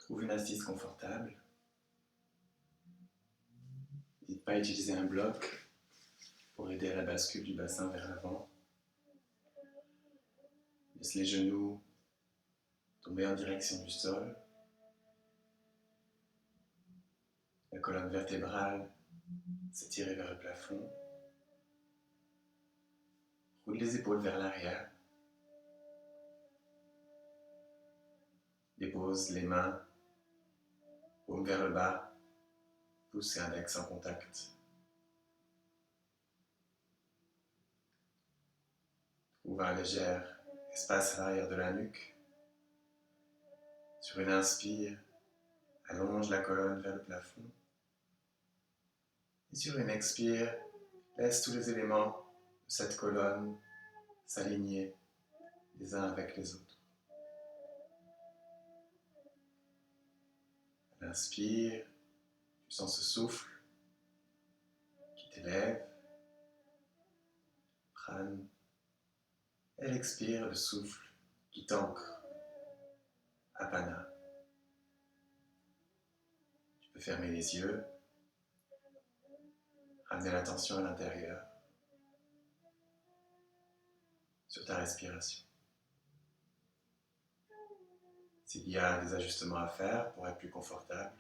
Trouve une assise confortable. N'hésite pas à utiliser un bloc pour aider à la bascule du bassin vers l'avant. Laisse les genoux tomber en direction du sol. La colonne vertébrale s'étirer vers le plafond. Roule les épaules vers l'arrière. Dépose les mains, paume vers le bas, pouce et index en contact. Trouve un léger espace à l'arrière de la nuque. Sur une inspire, allonge la colonne vers le plafond. Et sur une expire, laisse tous les éléments de cette colonne s'aligner les uns avec les autres. À l'inspire, tu sens ce souffle qui t'élève, prana. Et l'expire, le souffle qui t'ancre, apana. Tu peux fermer les yeux, ramener l'attention à l'intérieur, sur ta respiration. S'il y a des ajustements à faire pour être plus confortable,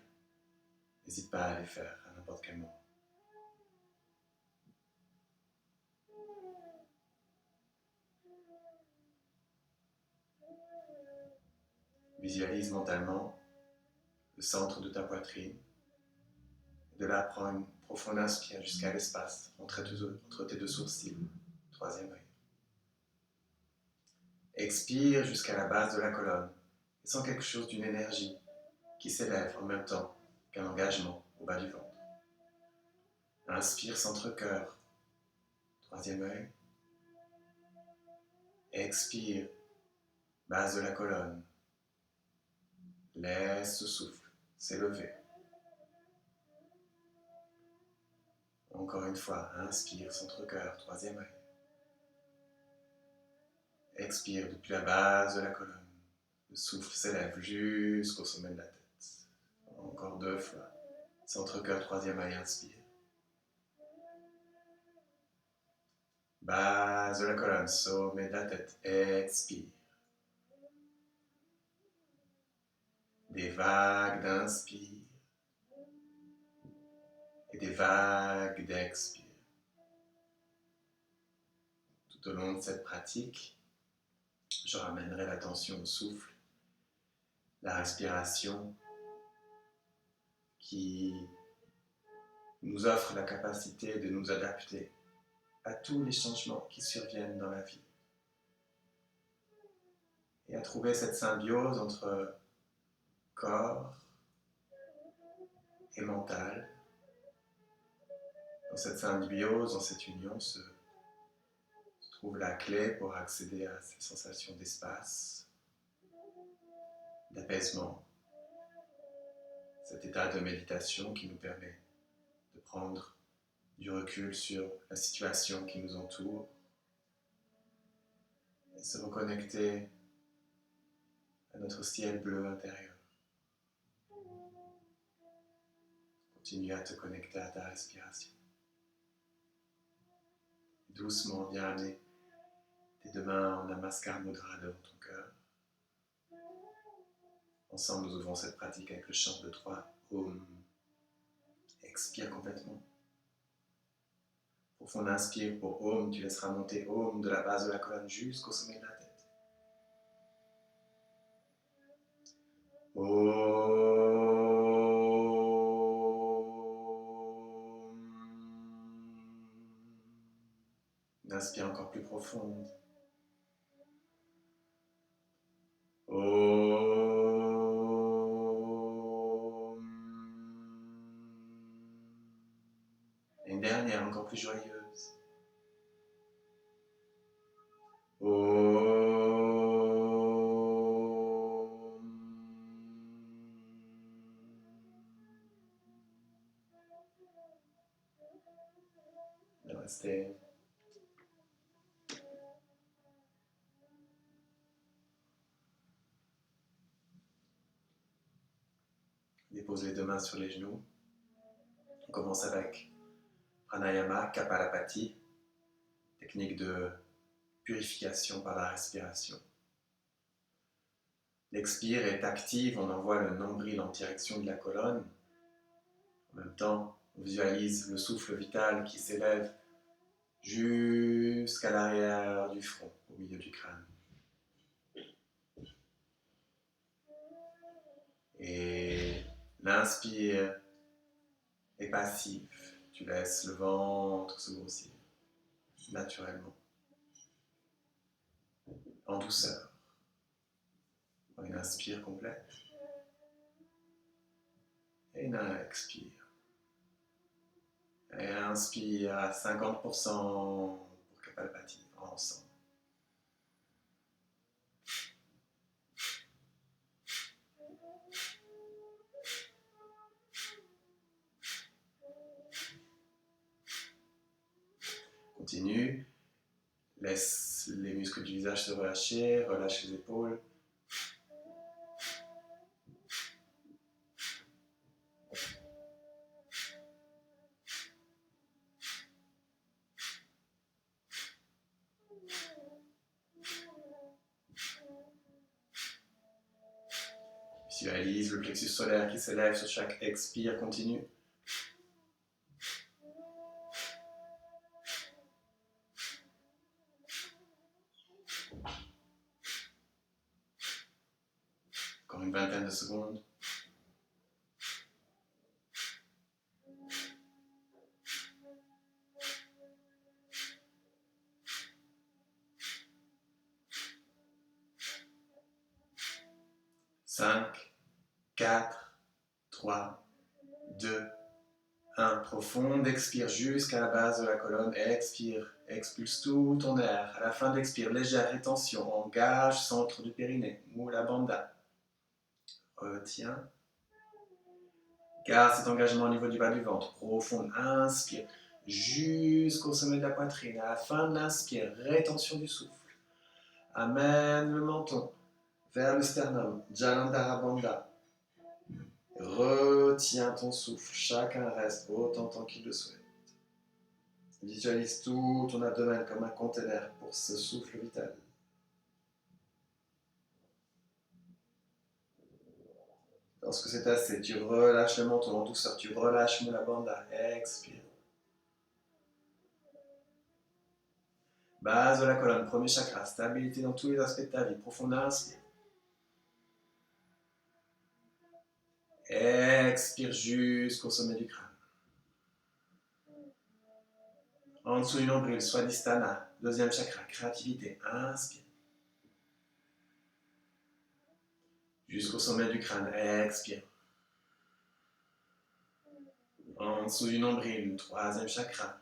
n'hésite pas à les faire à n'importe quel moment. Visualise mentalement le centre de ta poitrine. Et de là, prends une profonde inspire jusqu'à l'espace entre tes deux sourcils, troisième œil. Expire jusqu'à la base de la colonne et sens quelque chose d'une énergie qui s'élève en même temps qu'un engagement au bas du ventre. Inspire centre-cœur, troisième œil. Expire, base de la colonne. Laisse ce souffle s'élever. Encore une fois, inspire, centre-cœur, troisième œil. Expire depuis la base de la colonne. Le souffle s'élève jusqu'au sommet de la tête. Encore deux fois. Centre-cœur, troisième œil, inspire. Base de la colonne, sommet de la tête, expire. Des vagues d'inspire et des vagues d'expire. Tout au long de cette pratique, je ramènerai l'attention au souffle, la respiration qui nous offre la capacité de nous adapter à tous les changements qui surviennent dans la vie et à trouver cette symbiose entre corps et mental. Dans cette symbiose, dans cette union, se trouve la clé pour accéder à ces sensations d'espace, d'apaisement, cet état de méditation qui nous permet de prendre du recul sur la situation qui nous entoure et se reconnecter à notre ciel bleu intérieur. Continue à te connecter à ta respiration. Doucement, viens amener tes deux mains en Namaskar Mudra devant ton cœur. Ensemble, nous ouvrons cette pratique avec le chant de 3 Om. Expire complètement. Profonde inspire pour Om, tu laisseras monter Om de la base de la colonne jusqu'au sommet de la tête. Une inspire encore plus profonde. Et une dernière encore plus joyeuse. Namaste. Dépose les deux mains sur les genoux. On commence avec Pranayama, Kapalabhati, technique de purification par la respiration. L'expire est active, on envoie le nombril en direction de la colonne. En même temps, on visualise le souffle vital qui s'élève jusqu'à l'arrière du front, au milieu du crâne. Et l'inspire est passif. Tu laisses le ventre se grossir naturellement, en douceur. Une inspire complète et une expire. Et inspire à 50% pour Kapalabhati, ensemble. Continue. Laisse les muscles du visage se relâcher, relâche les épaules. Visualise le plexus solaire qui s'élève sur chaque expire, continue. Encore une vingtaine de secondes. Cinq, 4, 3, 2, 1. Profonde, expire jusqu'à la base de la colonne, expire, expulse tout ton air. À la fin de l'expire, légère rétention, engage centre du périnée, Mula Bandha. Retiens. Garde cet engagement au niveau du bas du ventre, profonde, inspire jusqu'au sommet de la poitrine. À la fin de l'inspire, rétention du souffle. Amène le menton vers le sternum, Jalandhara Bandha. Retiens ton souffle, chacun reste autant temps qu'il le souhaite. Visualise tout ton abdomen comme un conteneur pour ce souffle vital. Lorsque c'est assez, tu relâches le menton en douceur, tu relâches Mula Bandha, expire. Base de la colonne, premier chakra, stabilité dans tous les aspects de ta vie, profonde inspire. Expire jusqu'au sommet du crâne. En dessous du nombril, Swadhisthana, deuxième chakra, créativité, inspire. Jusqu'au sommet du crâne, expire. En dessous du nombril, troisième chakra,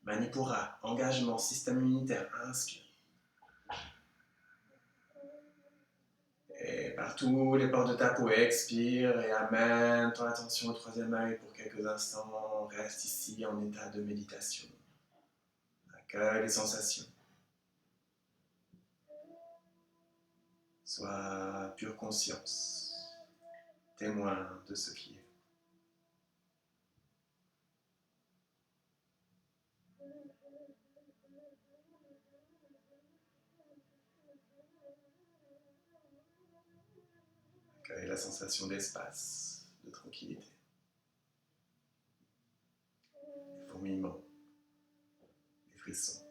Manipura, engagement, système immunitaire, inspire. Et par tous les pores de ta peau, expire et amène ton attention au troisième œil pour quelques instants. Reste ici en état de méditation. Accueille les sensations. Sois pure conscience, témoin de ce qui est. Accueille la sensation d'espace, de tranquillité, des fourmillements, des frissons.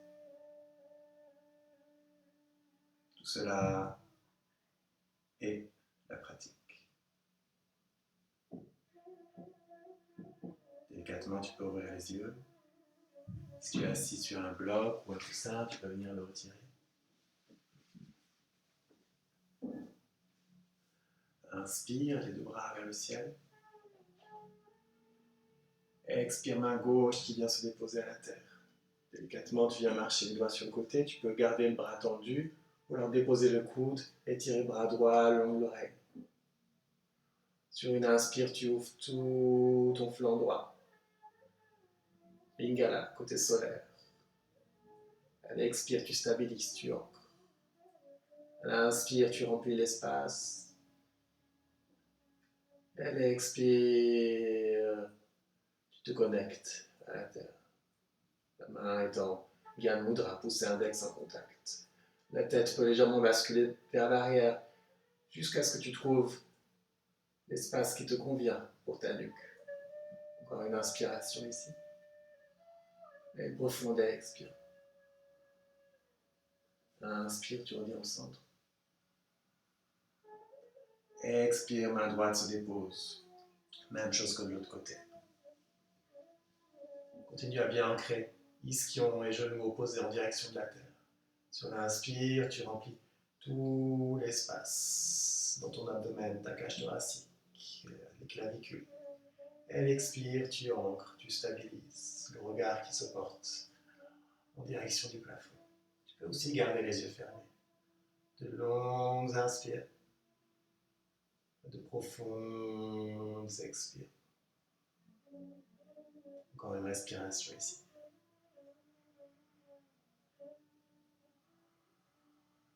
Tout cela est la pratique. Délicatement, tu peux ouvrir les yeux. Si tu es assis sur un bloc ou un coussin, tu peux venir le retirer. Inspire, les deux bras vers le ciel. Expire, main gauche qui vient se déposer à la terre. Délicatement, tu viens marcher les doigts sur le côté. Tu peux garder le bras tendu ou alors déposer le coude et tirer le bras droit le long de l'oreille. Sur une inspire, tu ouvres tout ton flanc droit. Lingala, côté solaire. À l'expire, tu stabilises, tu ancres. À l'inspire, tu remplis l'espace. Elle expire, tu te connectes à la terre. La main est en Gyan Mudra, pouce et index en contact. La tête peut légèrement basculer vers l'arrière jusqu'à ce que tu trouves l'espace qui te convient pour ta nuque. Encore une inspiration ici. Et une profonde expire. Inspire, tu reviens au centre. Expire, main droite se dépose. Même chose que de l'autre côté. Continue à bien ancrer ischion et genoux opposés en direction de la terre. Sur l'inspire, tu remplis tout l'espace dans ton abdomen, ta cage thoracique, les clavicules. Et l'expire, tu ancres, tu stabilises le regard qui se porte en direction du plafond. Tu peux aussi garder les yeux fermés. De longues inspires, de profondes expires. Encore une respiration ici.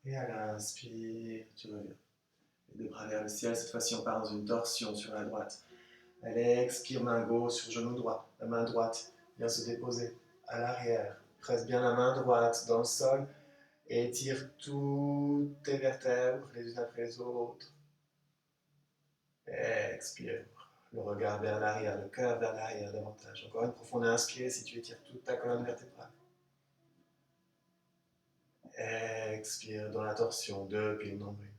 Et à l'inspire, tu reviens. Les deux bras vers le ciel, cette fois-ci on part dans une torsion sur la droite. Allez, expire, main gauche sur genou droit. La main droite vient se déposer à l'arrière. Presse bien la main droite dans le sol et étire toutes tes vertèbres les unes après les autres. Expire, le regard vers l'arrière, le cœur vers l'arrière davantage. Encore une profonde inspire si tu étires toute ta colonne vertébrale. Expire dans la torsion depuis le nombril.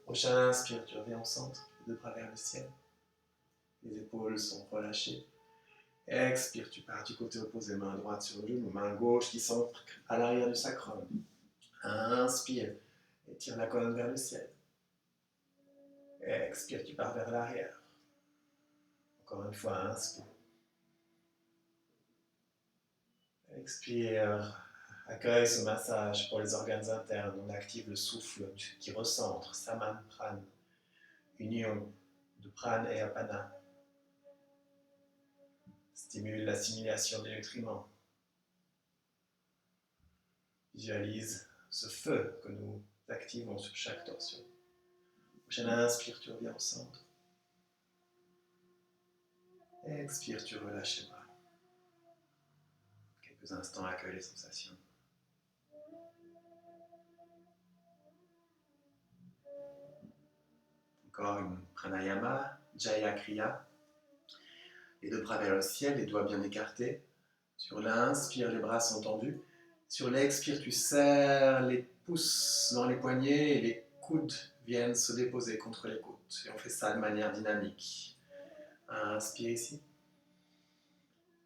Prochain inspire, tu reviens au centre, les deux bras vers le ciel. Les épaules sont relâchées. Expire, tu pars du côté opposé, main droite sur le genou, main gauche qui s'ancre à l'arrière du sacrum. Inspire, étire la colonne vers le ciel. Expire, tu pars vers l'arrière. Encore une fois, inspire. Expire, accueille ce massage pour les organes internes. On active le souffle qui recentre, Saman Pran, union de Pran et Apana. Stimule l'assimilation des nutriments. Visualise ce feu que nous activons sur chaque torsion. Prochaine inspire, tu reviens au centre. Expire, tu relâches les bras. Quelques instants, accueille les sensations. Encore une pranayama, Jaya Kriya. Les deux bras vers le ciel, les doigts bien écartés. Sur l'inspire, les bras sont tendus. Sur l'expire, tu serres les pouces dans les poignets et les coudes viennent se déposer contre les côtes. Et on fait ça de manière dynamique. Inspire ici.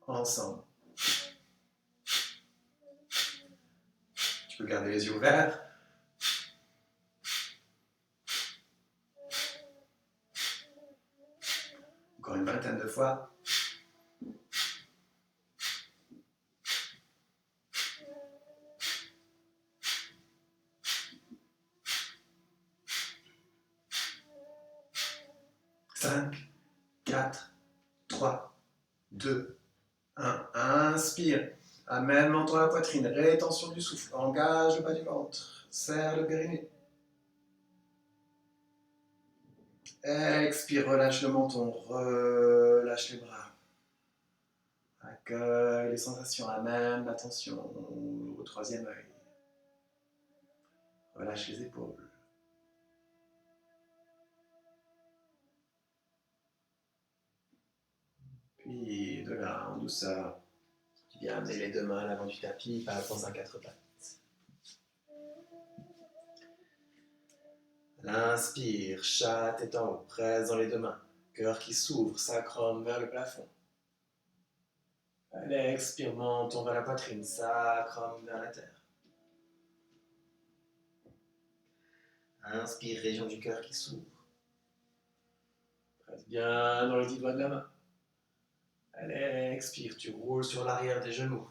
Ensemble. Tu peux garder les yeux ouverts. Encore une vingtaine de fois. 5, 4, 3, 2, 1. Inspire. Amène menton à la poitrine. Rétention du souffle. Engage le bas du ventre. Serre le périnée. Expire, relâche le menton. Relâche les bras. Accueille les sensations. Amène l'attention au troisième œil. Relâche les épaules. Puis de là, en douceur, tu viens amener les deux mains à l'avant du tapis, pas dans un quatre pattes. L'inspire, chat tête en haut, presse dans les deux mains. Cœur qui s'ouvre, sacrum vers le plafond. Allez, expire, menton vers la poitrine, sacrum vers la terre. Inspire, région du cœur qui s'ouvre. Presse bien dans les 10 doigts de la main. Allez, expire, tu roules sur l'arrière des genoux.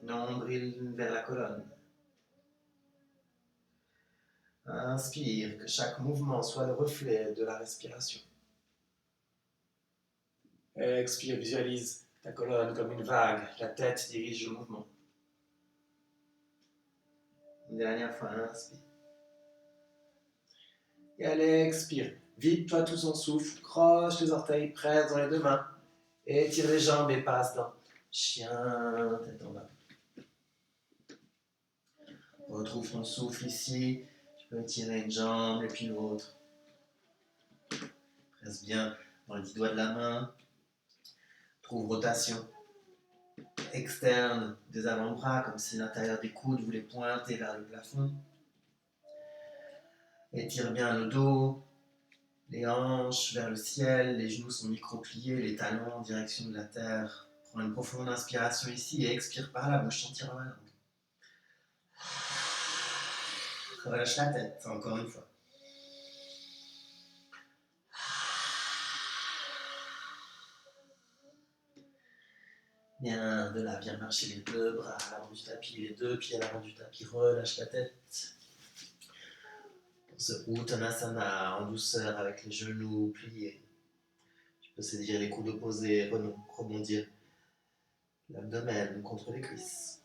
Nombril vers la colonne. Inspire, que chaque mouvement soit le reflet de la respiration. Expire, visualise ta colonne comme une vague. La tête dirige le mouvement. Une dernière fois, inspire. Et allez, expire. Vide-toi tout son souffle, croche les orteils, presse dans les deux mains. Étire les jambes et passe dans chien, tête en bas. Retrouve ton souffle ici. Tu peux étirer une jambe et puis l'autre. Presse bien dans les 10 doigts de la main. Trouve rotation externe des avant-bras, comme si l'intérieur des coudes voulait pointer vers le plafond. Étire bien le dos, les hanches vers le ciel, les genoux sont micro-pliés, les talons en direction de la terre. Prends une profonde inspiration ici et expire par la bouche en tirant la langue. Relâche la tête, encore une fois. Bien, de là, viens marcher les deux bras à l'avant du tapis, les deux pieds à l'avant du tapis, relâche la tête. Pour ce Uttanasana en douceur avec les genoux pliés. Tu peux saisir les coudes opposés, rebondir l'abdomen contre les cuisses.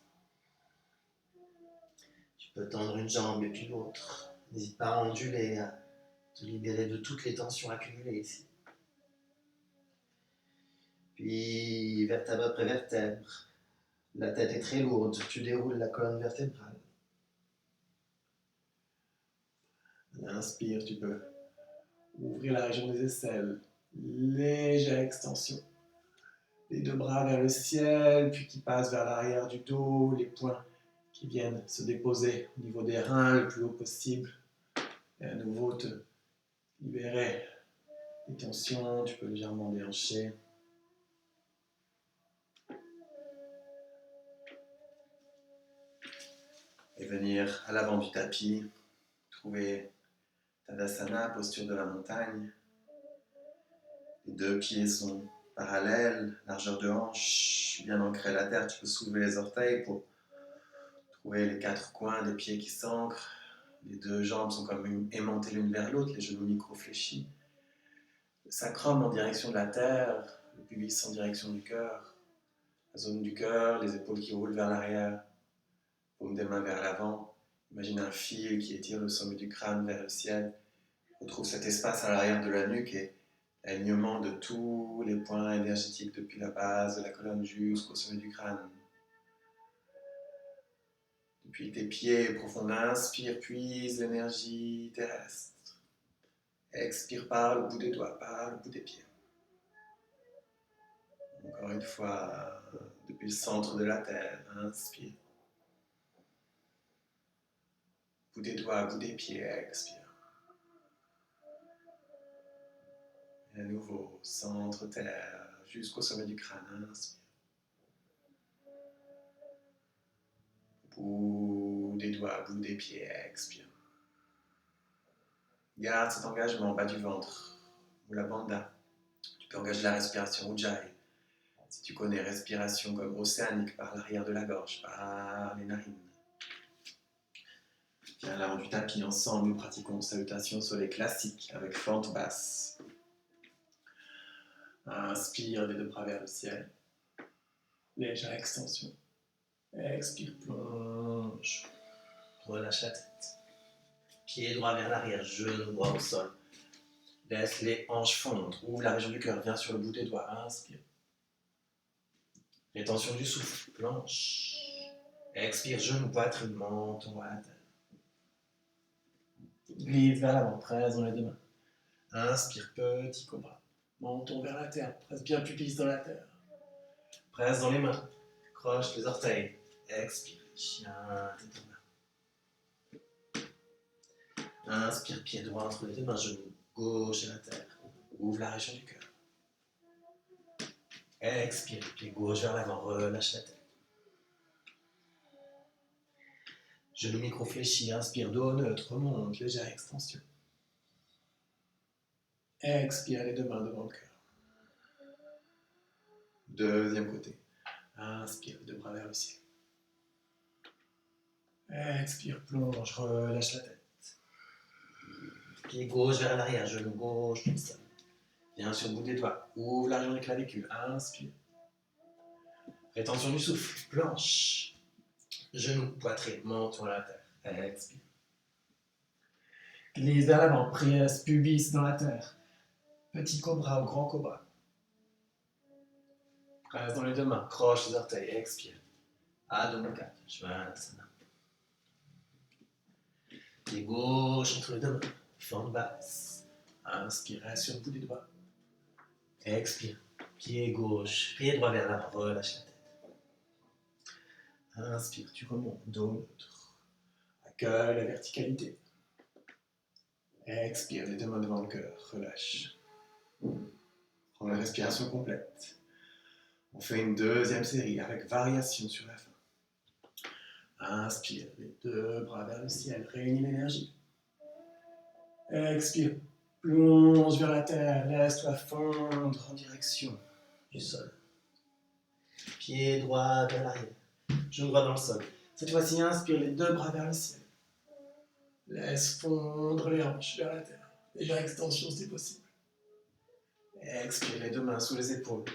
Tu peux tendre une jambe et puis l'autre. N'hésite pas à onduler, à te libérer de toutes les tensions accumulées ici. Puis, vertèbre après vertèbre, la tête est très lourde, tu déroules la colonne vertébrale. Inspire, tu peux ouvrir la région des aisselles, légère extension. Les deux bras vers le ciel, puis qui passent vers l'arrière du dos, les poings qui viennent se déposer au niveau des reins le plus haut possible. Et à nouveau te libérer des tensions, tu peux légèrement déhancher. Et venir à l'avant du tapis, trouver Tadasana, posture de la montagne. Les deux pieds sont parallèles, largeur de hanche, bien ancré à la terre. Tu peux soulever les orteils pour trouver les quatre coins des pieds qui s'ancrent. Les deux jambes sont comme aimantées l'une vers l'autre, les genoux micro-fléchis. Le sacrum en direction de la terre, le pubis en direction du cœur. La zone du cœur, les épaules qui roulent vers l'arrière, paume des mains vers l'avant. Imagine un fil qui étire le sommet du crâne vers le ciel. Retrouve cet espace à l'arrière de la nuque et l'alignement de tous les points énergétiques depuis la base de la colonne jusqu'au sommet du crâne. Depuis tes pieds, profond inspire, puise l'énergie terrestre. Expire par le bout des doigts, par le bout des pieds. Encore une fois, depuis le centre de la terre, inspire. Bout des doigts, bout des pieds, expire. Et à nouveau, centre terre, jusqu'au sommet du crâne, inspire. Bout des doigts, bout des pieds, expire. Garde cet engagement en bas du ventre, ou la bandha. Tu peux engager la respiration Ujjayi. Si tu connais respiration comme océanique par l'arrière de la gorge, par les narines. Viens à l'avant du tapis, ensemble nous pratiquons salutation soleil classique avec fente basse. Inspire les deux bras vers le ciel. Légère extension. Expire, plonge. Relâche la tête. Pied droit vers l'arrière, genou droit au sol. Laisse les hanches fondre. Ouvre la région du cœur, viens sur le bout des doigts. Inspire. Rétention du souffle, planche. Expire, genou, poitrine, menton à la terre. Glisse vers l'avant, presse dans les deux mains. Inspire, petit cobra. Menton vers la terre, presse bien pubis dans la terre. Presse dans les mains, croche les orteils. Expire, chien, tête en bas. Inspire, pied droit entre les deux mains, genou gauche à la terre. Ouvre la région du cœur. Expire, pied gauche vers l'avant, relâche la tête. Genou micro-fléchi, inspire, dos neutre, remonte, légère extension. Expire les deux mains devant le cœur. Deuxième côté. Inspire, les deux bras vers le ciel. Expire, plonge, relâche la tête. Pied gauche vers l'arrière, genou gauche comme ça. Viens sur le bout des doigts, ouvre la région des clavicules, inspire. Rétention du souffle, planche. Genou, poitrine, menton à la terre. Expire. Glisse vers l'avant, presse pubis dans la terre. Petit cobra ou grand cobra. Presse dans les deux mains, croche les orteils, expire. Adho Mukha, Svanasana. Pied gauche entre les deux mains, forme basse. Inspire, reste sur le bout des doigts. Expire. Pied gauche, pied droit vers l'avant, relâche la tête. Inspire, tu remontes, dos neutre. Accueille la verticalité. Expire, les deux mains devant le cœur, relâche. Prends la respiration complète. On fait une deuxième série avec variation sur la fin. Inspire, les deux bras vers le ciel, réunis l'énergie. Expire, plonge vers la terre, laisse-toi fondre en direction du sol. Pied droit vers l'arrière, genou droit dans le sol. Cette fois-ci, inspire, les deux bras vers le ciel. Laisse fondre les hanches vers la terre. Légère extension si possible. Expire, les deux mains sous les épaules.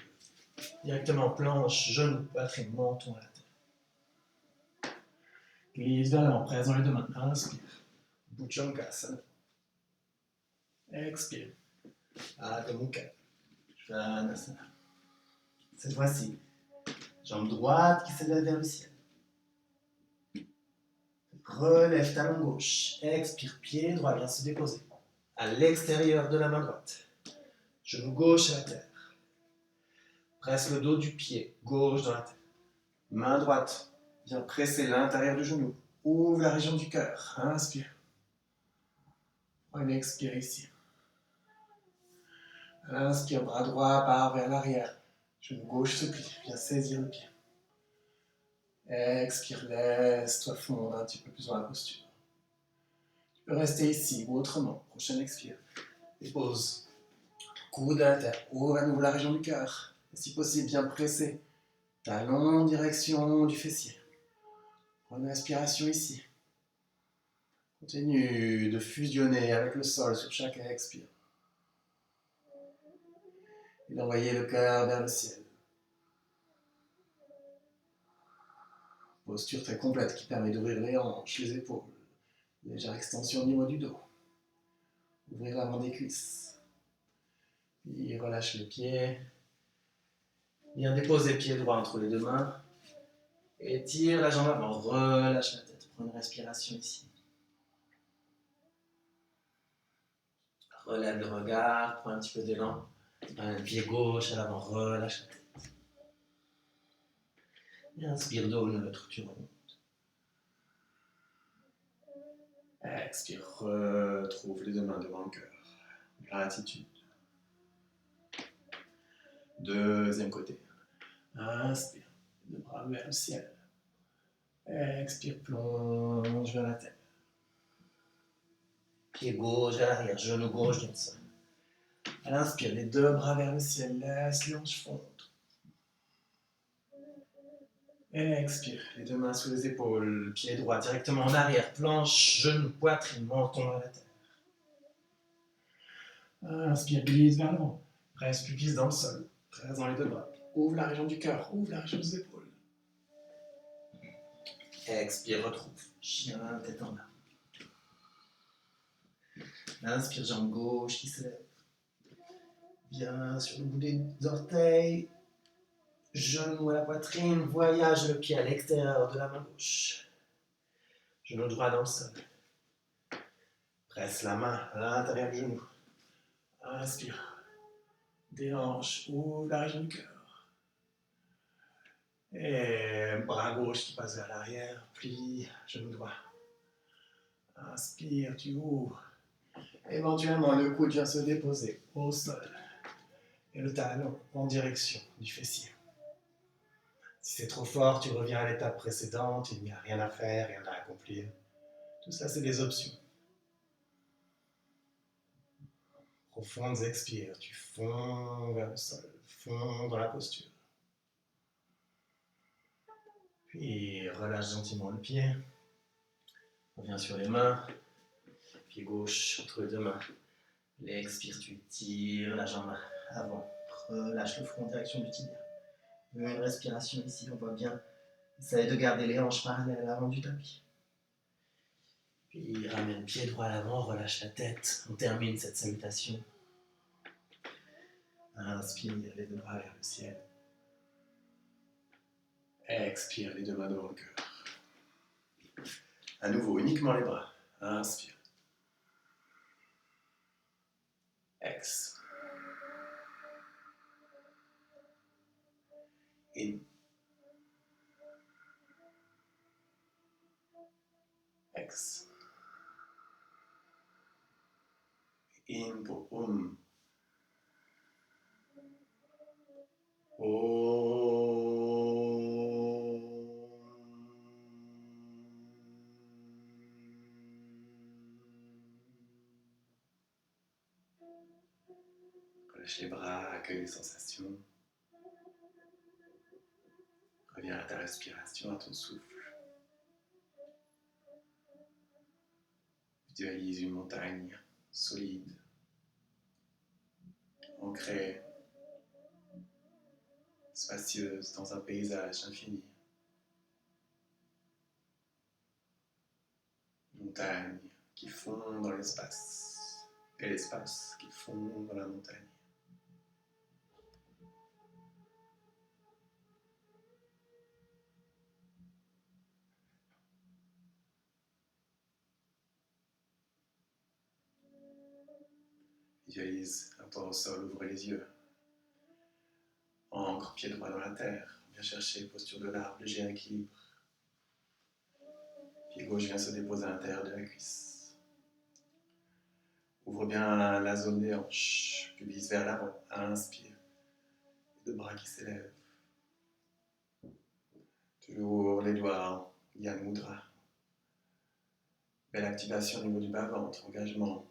Directement planche, genou, poitrine, menton à la terre. Glisse vers l'avant, presse dans les deux mains. Inspire. Bhujangasana. Expire. Adho Mukha. Svanasana. Cette fois-ci, jambe droite qui s'élève vers le ciel. Relève talon gauche. Expire, pied droit vient se déposer à l'extérieur de la main droite. Genou gauche à la terre. Presse le dos du pied gauche dans la terre. Main droite vient presser l'intérieur du genou. Ouvre la région du cœur. Inspire. Prenez expire ici. Inspire, bras droit part vers l'arrière. Genou gauche se plie. Viens saisir le pied. Expire, laisse-toi fondre un petit peu plus dans la posture. Tu peux rester ici ou autrement. Prochaine expire. Dépose. Coude à la terre. Ouvre à nouveau la région du cœur. Et si possible, bien presser. Talon en direction du fessier. Prends une respiration ici. Continue de fusionner avec le sol sur chaque expire. Et d'envoyer le cœur vers le ciel. Posture très complète qui permet d'ouvrir les hanches, les épaules. Légère extension au niveau du dos. Ouvrir l'avant des cuisses. Puis relâche le pied. Viens déposer pied droit entre les deux mains. Étire la jambe avant. Relâche la tête. Prends une respiration ici. Relève le regard. Prends un petit peu d'élan. Le pied gauche à l'avant. Relâche la tête. Et inspire dos neutre. Tu remontes. Expire. Retrouve les deux mains devant le cœur. Gratitude. Deuxième côté. Inspire. Les deux bras vers le ciel. Expire. Plonge vers la terre. Pied gauche vers l'arrière. Genou gauche dans le sol. Inspire. Les deux bras vers le ciel. Laisse les hanches fondre. Expire. Les deux mains sous les épaules. Pied droit directement en arrière. Planche, genou, poitrine, menton à la terre. Inspire. Glisse vers l'avant. Presse pubis dans le sol. Presse dans les deux bras. Ouvre la région du cœur. Ouvre la région des épaules. Expire. Retrouve. Chien, tête en bas. Inspire. Jambe gauche qui s'élève. Viens sur le bout des orteils. Genou à la poitrine, voyage le pied à l'extérieur de la main gauche. Genou droit dans le sol. Presse la main à l'intérieur du genou. Inspire. Des hanches, ouvre la région du cœur. Et bras gauche qui passe vers l'arrière, plie, genou droit. Inspire, tu ouvres. Éventuellement, le coude vient se déposer au sol. Et le talon en direction du fessier. Si c'est trop fort, tu reviens à l'étape précédente, il n'y a rien à faire, rien à accomplir. Tout ça, c'est des options. Profondes expires, tu fonds vers le sol, fonds dans la posture. Puis relâche gentiment le pied. Reviens sur les mains. Pied gauche entre les deux mains. L'expire, tu tires la jambe avant. Relâche le front en direction du tibia. Une respiration ici, on voit bien. Essaye de garder les hanches parallèles à l'avant du tapis. Puis ramène pied droit à l'avant, relâche la tête. On termine cette salutation. Inspire les deux bras vers le ciel. Expire les deux mains devant le cœur. À nouveau, uniquement les bras. Inspire. Ex. In. Ex. In pour Relâche les bras, accueille les sensations. Reviens à ta respiration, à ton souffle. Visualise une montagne solide, ancrée, spacieuse dans un paysage infini. Montagne qui fond dans l'espace et l'espace qui fond dans la montagne. Visualise un point au sol, ouvre les yeux. Ancre, pied droit dans la terre. Viens chercher posture de l'arbre, léger équilibre. Pied gauche vient se déposer à l'intérieur de la cuisse. Ouvre bien la zone des hanches, pubis vers l'avant. Inspire. Les deux bras qui s'élèvent. Toujours les doigts, Yan Mudra. Belle activation au niveau du bas-ventre, engagement.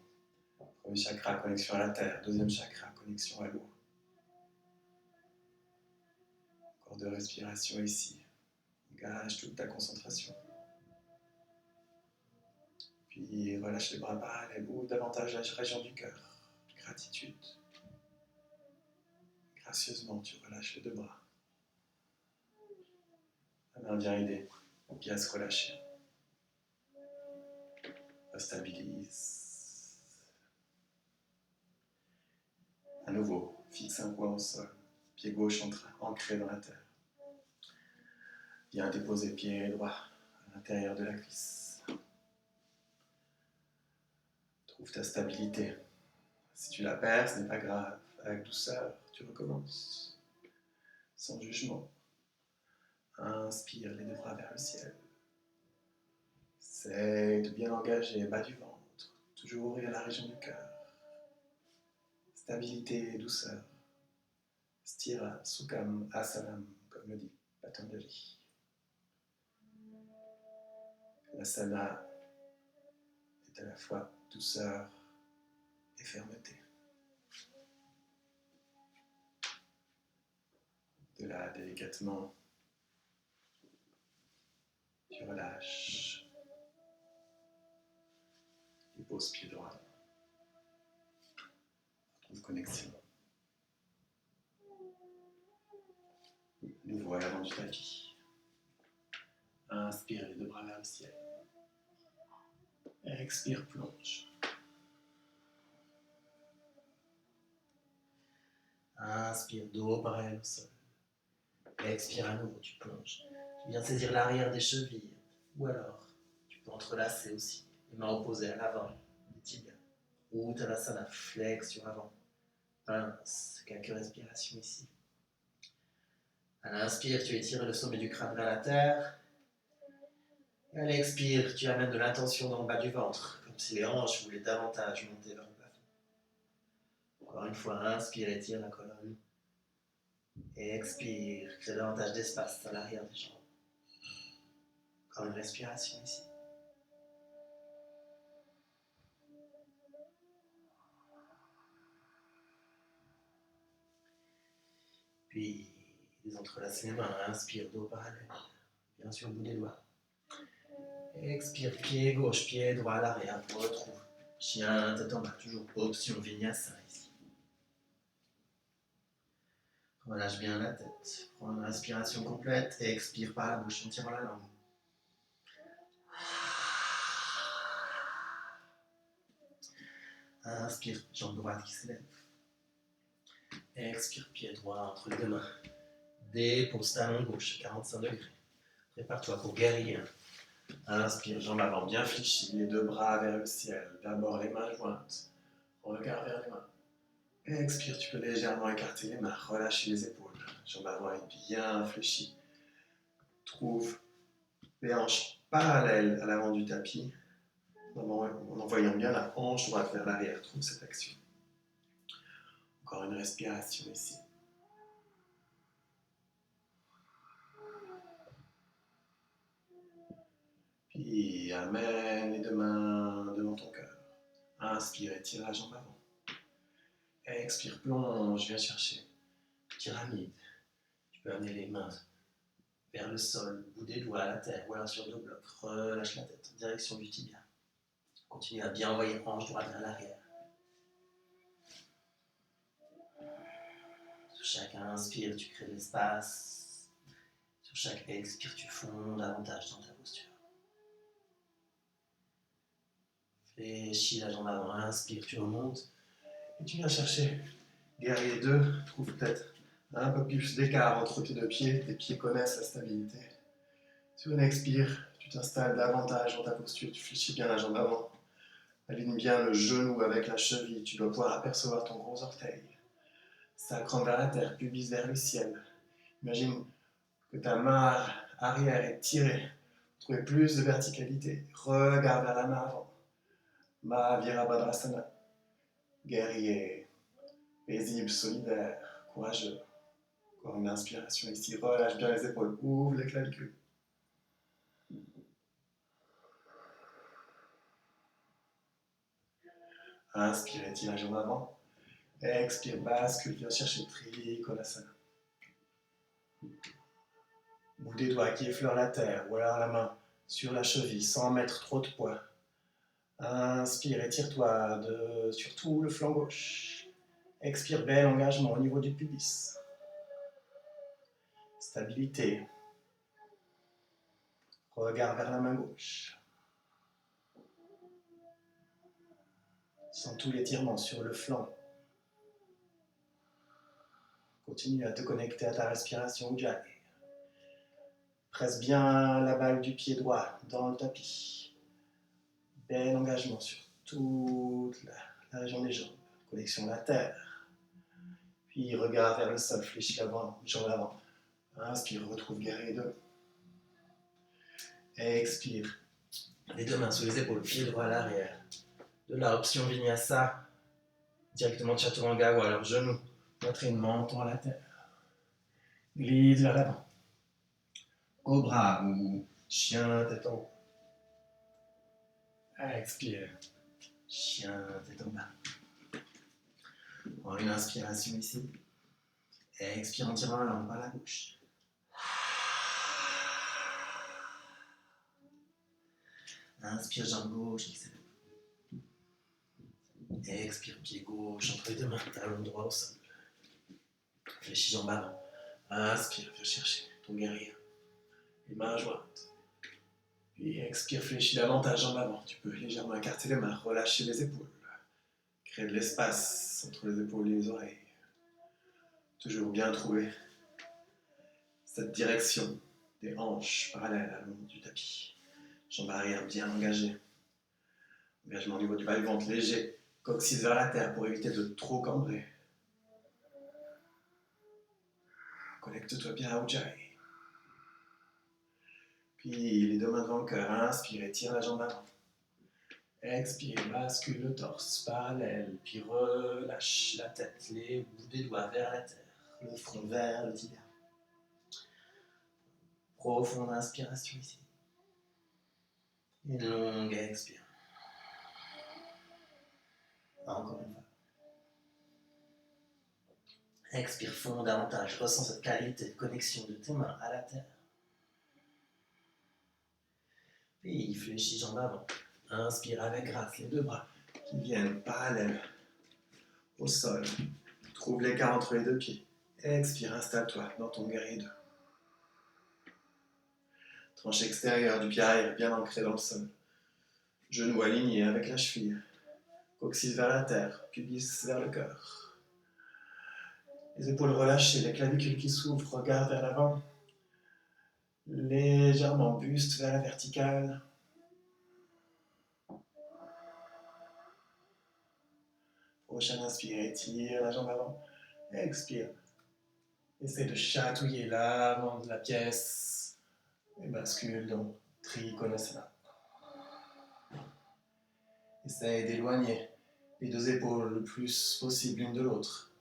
Premier chakra, connexion à la terre. Deuxième chakra, connexion à l'eau. Encore de respiration ici. Engage toute ta concentration. Puis relâche les bras parallèles ou davantage la région du cœur. Gratitude. Gracieusement, tu relâches les deux bras. La main vient aider le pied à se relâcher. Restabilise. À nouveau, fixe un point au sol. Pied gauche ancré dans la terre. Viens déposer pied droit à l'intérieur de la cuisse. Trouve ta stabilité. Si tu la perds, ce n'est pas grave. Avec douceur, tu recommences. Sans jugement. Inspire les deux bras vers le ciel. Essaye de bien engager bas du ventre. Toujours ouvrir la région du cœur. Stabilité et douceur. Stira Sukham Asanam, comme le dit Patanjali. L'asana est à la fois douceur et fermeté. De là, délicatement, tu relâches. Dépose pied droit. Retrouve connexion. Nouveau à l'avant du tapis. Inspire les deux bras vers le ciel. Expire, plonge. Inspire, dos parallèle au sol. Expire à nouveau, tu plonges. Tu viens saisir l'arrière des chevilles. Ou alors, tu peux entrelacer aussi les mains opposées à l'avant, les tibias. Ou Uttanasana, flexion avant. Pince, quelques respirations ici. À l'inspire, tu étires le sommet du crâne vers la terre. Et à l'expire, tu amènes de l'intention dans le bas du ventre, comme si les hanches voulaient davantage monter vers le plafond. Encore une fois, inspire, étire la colonne. Et expire, crée davantage d'espace à l'arrière des jambes. Encore une respiration ici. Puis, désentrelace les mains, inspire, dos parallèle. Bien sûr, le bout des doigts. Expire, pied gauche, pied droit à l'arrière. Retrouve. Chien, tête en bas, toujours option vinyasa ici. Relâche bien la tête. Prends une respiration complète et expire par la bouche en tirant la langue. Inspire, jambe droite qui s'élève. Expire, pied droit entre les deux mains. Dépose talon gauche, 45 degrés. Prépare-toi pour guerrier. Inspire, jambe avant bien fléchie, les deux bras vers le ciel. D'abord les mains jointes. Regard vers les mains. Expire, tu peux légèrement écarter les mains, relâcher les épaules. Jambe avant est bien fléchie. Trouve les hanches parallèles à l'avant du tapis, en envoyant bien la hanche droite vers l'arrière. Trouve cette action. Encore une respiration ici. Puis amène les deux mains devant ton cœur. Inspire, étire la jambe avant. Expire, plonge, viens chercher. Pyramide. Tu peux amener les mains vers le sol, bout des doigts à la terre, ou alors sur deux blocs. Relâche la tête en direction du tibia. Continue à bien envoyer hanche droite vers l'arrière. Sur chaque inspire, tu crées de l'espace. Sur chaque expire, tu fonds davantage dans ta posture. Fléchis la jambe avant, inspire, tu remontes. Et tu viens chercher guerrier 2, trouve peut-être un peu plus d'écart entre tes deux pieds. Tes pieds connaissent la stabilité. Sur une expire, tu t'installes davantage dans ta posture. Tu fléchis bien la jambe avant. Aligne bien le genou avec la cheville. Tu dois pouvoir apercevoir ton gros orteil. Sacrum vers la terre, pubis vers le ciel. Imagine que ta main arrière est tirée. Trouvez plus de verticalité. Regarde vers la main avant. Mahavirabadrasana. Guerrier. Paisible, solidaire, courageux. Encore une inspiration ici. Relâche bien les épaules. Ouvre les clavicules. Inspire, étire la jambe avant. Expire, bascule, viens chercher Trikonasana. Bout des doigts qui effleurent la terre, ou alors la main sur la cheville, sans mettre trop de poids. Inspire, étire-toi sur tout le flanc gauche. Expire, bel engagement au niveau du pubis. Stabilité. Regard vers la main gauche. Sens tout l'étirement sur le flanc. Continue à te connecter à ta respiration Ujjayi. Presse bien la balle du pied droit dans le tapis. Bel engagement sur toute la région des jambes. Connexion à la terre. Puis regard vers le sol, fléchis l'avant, jambe avant. Inspire, retrouve guerrier 2. Expire. Les deux mains sous les épaules, pied droit à l'arrière. De là, option vinyasa. Directement chaturanga ou alors genou. Poitrine, menton à la terre. Glisse vers l'avant. Cobra ou chien tête en haut. Expire. Chien tête en bas. Prends une inspiration ici. Expire en tirant la langue par la bouche. Inspire, jambe gauche qui s'élève. Expire, pied gauche entre les deux mains, talon droit au sol. Fléchis jambe avant. Inspire, viens chercher ton guerrier. Les mains jointes. Puis expire, fléchis davantage jambe avant. Tu peux légèrement écarter les mains, relâcher les épaules. Créer de l'espace entre les épaules et les oreilles. Toujours bien trouver cette direction des hanches parallèles à l'ombre du tapis. Jambe arrière bien engagée. Engagement au niveau du bas du ventre léger. Coccyx vers la terre pour éviter de trop cambrer. Connecte-toi bien à Ujjayi. Puis les deux mains devant le cœur. Inspire, étire la jambe avant. Expire, bascule le torse parallèle. Puis relâche la tête, les bouts des doigts vers la terre. Le front vers le tibia. Profonde inspiration ici. Une longue expire. Encore une fois. Expire, fonds davantage. Ressens cette qualité de connexion de tes mains à la terre. Puis fléchis jambe avant. Inspire avec grâce les deux bras qui viennent parallèles au sol. Trouve l'écart entre les deux pieds. Expire, installe-toi dans ton guerrier 2. Tranche extérieure du pied arrière bien ancré dans le sol. Genou aligné avec la cheville. Coccyx vers la terre, pubis vers le cœur. Les épaules relâchées, les clavicules qui s'ouvrent, regard vers l'avant. Légèrement buste vers la verticale. Prochaine inspire, étire la jambe avant. Expire. Essaie de chatouiller l'avant de la pièce. Et bascule dans Trikonasana. Essaye d'éloigner les deux épaules le plus possible l'une de l'autre.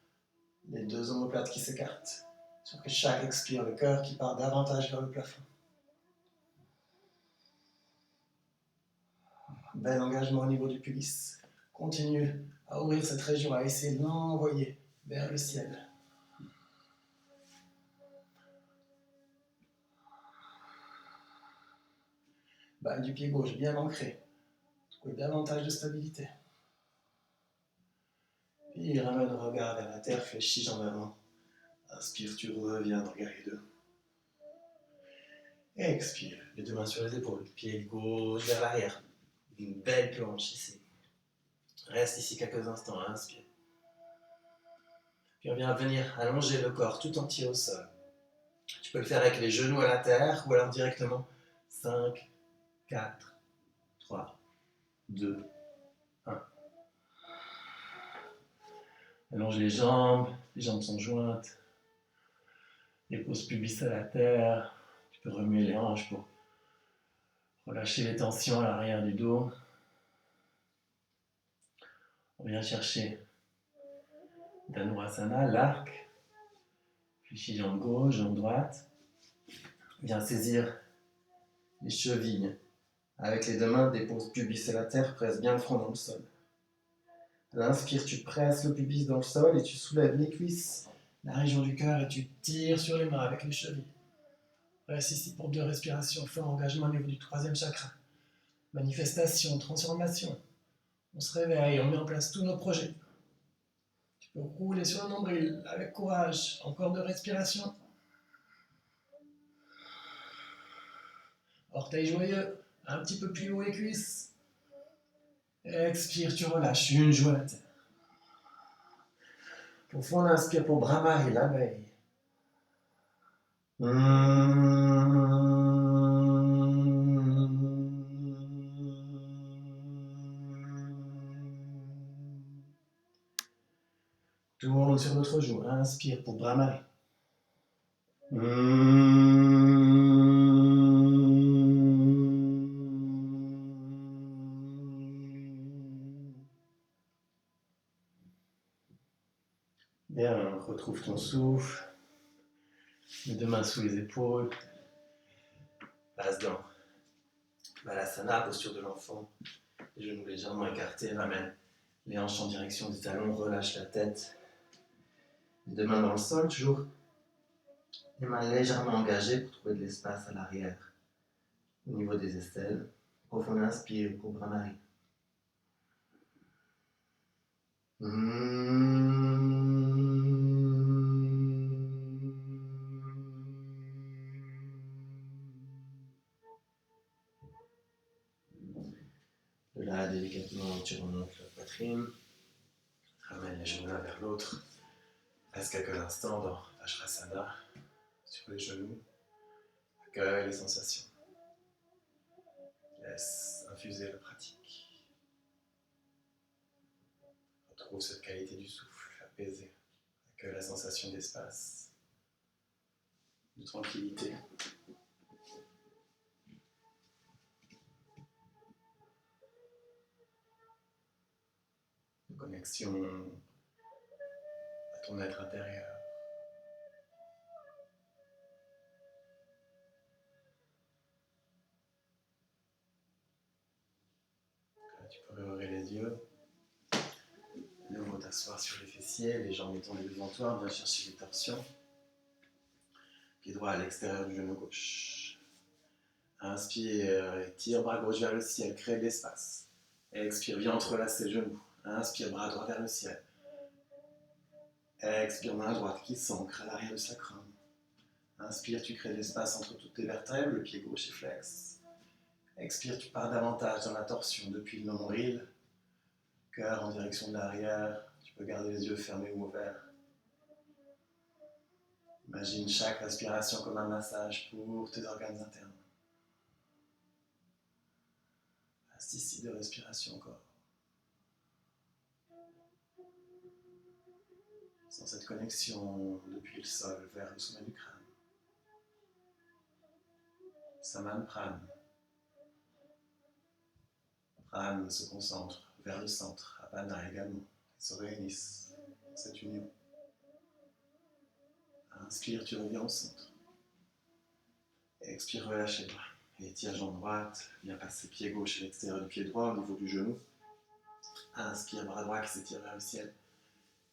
Les deux omoplates qui s'écartent. Sur que chaque expire, le cœur qui part davantage vers le plafond. Bel engagement au niveau du pubis. Continue à ouvrir cette région, à essayer de l'envoyer vers le ciel. Balle du pied gauche bien ancré. Trouver davantage de stabilité. Puis ramène le regard vers la terre, fléchis jambes avant. Inspire, tu reviens dans guerrier 2. Expire, les deux mains sur les épaules, pied gauche vers l'arrière. Une belle planche ici. Reste ici quelques instants, inspire. Puis on vient venir allonger le corps tout entier au sol. Tu peux le faire avec les genoux à la terre ou alors directement 5, 4, 3, 2, 1. Allonge les jambes sont jointes. Dépose pubis à la terre. Tu peux remuer les hanches pour relâcher les tensions à l'arrière du dos. On vient chercher Dhanurasana, l'arc. Fléchis jambe gauche, jambe droite. Viens saisir les chevilles. Avec les deux mains, dépose pubis à la terre, presse bien le front dans le sol. À l'inspire, tu presses le pubis dans le sol et tu soulèves les cuisses, la région du cœur, et tu tires sur les mains avec les chevilles. Reste ici pour 2 respirations, fort engagement au niveau du 3e chakra. Manifestation, transformation. On se réveille, on met en place tous nos projets. Tu peux rouler sur le nombril avec courage, encore 2 respirations. Orteils joyeux, un petit peu plus haut les cuisses. Expire, tu relâches, une joue à la terre. Profond inspire pour Brahmari, l'abeille. Tourne sur l'autre joue, inspire pour Brahmari. Bien, retrouve ton souffle. Les deux mains sous les épaules. Passe dans Balasana, posture de l'enfant. Les genoux légèrement écartés, ramène les hanches en direction des talons, relâche la tête. Les deux mains dans le sol, toujours les mains légèrement engagées pour trouver de l'espace à l'arrière. Au niveau des aisselles. Profond inspire pour Brahmari. De là, délicatement, tu remontes la poitrine. Ramène les genoux l'un vers l'autre. Reste quelques instants dans Vajrasana, sur les genoux. Accueille les sensations. Laisse infuser la pratique. Retrouve cette qualité du souffle apaisé. Accueille la sensation d'espace, de tranquillité. De connexion à ton être intérieur. Là, tu peux réouvrir les yeux. De nouveau t'asseoir sur les fessiers, les jambes étendues devant toi, viens chercher les torsions. Pied droit à l'extérieur du genou gauche. Inspire, étire bras gauche vers le ciel, crée de l'espace. Expire, viens entrelacer les genoux. Inspire, bras droit vers le ciel. Expire, main droite qui s'ancre à l'arrière du sacrum. Inspire, tu crées de l'espace entre toutes tes vertèbres, le pied gauche est flex. Expire, tu pars davantage dans la torsion depuis le nombril Cœur en direction de l'arrière. Tu peux garder les yeux fermés ou ouverts. Imagine chaque respiration comme un massage pour tes organes internes. Reste ici de respiration encore. Sans cette connexion depuis le sol vers le sommet du crâne. Saman Pran. Pran se concentre vers le centre, Apana également. Ils se réunissent dans cette union. Inspire, tu reviens au centre. Expire, relâche les bras. Et étire jambe droite, viens passer pied gauche à l'extérieur du pied droit au niveau du genou. Inspire, bras droit qui s'étire vers le ciel.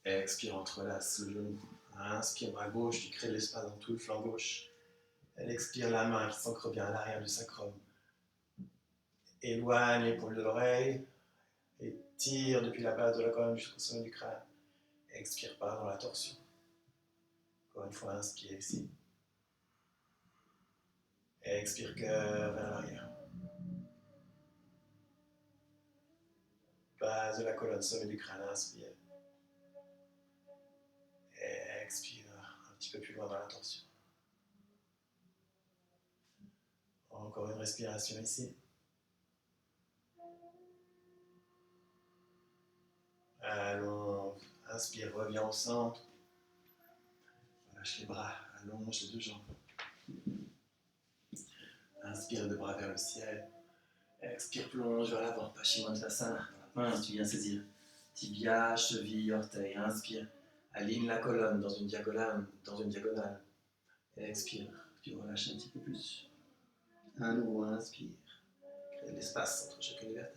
Expire, entrelace le genou. Inspire, bras gauche, tu crées de l'espace dans tout le flanc gauche. Elle expire, la main qui s'ancre bien à l'arrière du sacrum. Éloigne l'épaule de l'oreille. Étire depuis la base de la colonne jusqu'au sommet du crâne. Expire par dans la torsion. Encore une fois, inspire ici. Expire cœur vers l'arrière. Base de la colonne, sommet du crâne, inspire. Expire un petit peu plus loin dans la torsion. Encore une respiration ici. Allonge, inspire, reviens au centre. Relâche les bras, allonge les deux jambes. Inspire les deux bras vers le ciel. Expire, plonge vers l'avant, Paschimottanasana. Mince, tu viens saisir tibia, cheville, orteil. Inspire, aligne la colonne dans une diagonale. Expire, tu relâches un petit peu plus. Un nouveau, inspire. Crée de l'espace entre chacune des vertèbres.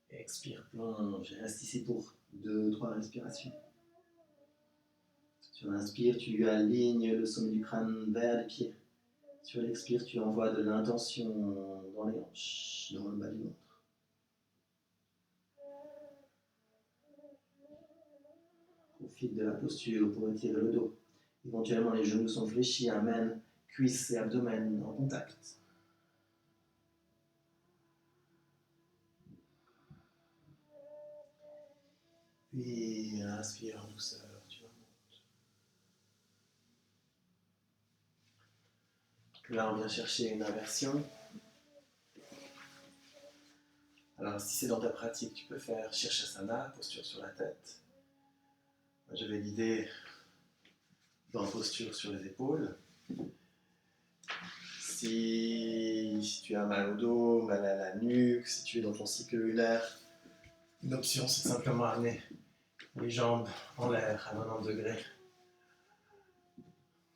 Expire, plonge, reste ici pour 2-3 respirations. Sur l'inspire, tu alignes le sommet du crâne vers les pieds. Sur l'expire, tu envoies de l'intention dans les hanches, dans le bas du ventre. Profite de la posture pour étirer le dos. Éventuellement, les genoux sont fléchis, amène cuisses et abdomen en contact. Puis, inspire en douceur, tu remontes. Là, on vient chercher une inversion. Alors, si c'est dans ta pratique, tu peux faire Shirshasana, posture sur la tête. Moi, je vais guider dans posture sur les épaules. Si tu as mal au dos, mal à la nuque, si tu es dans ton cycle lunaire, une option, c'est simplement amener les jambes en l'air à 90 degrés.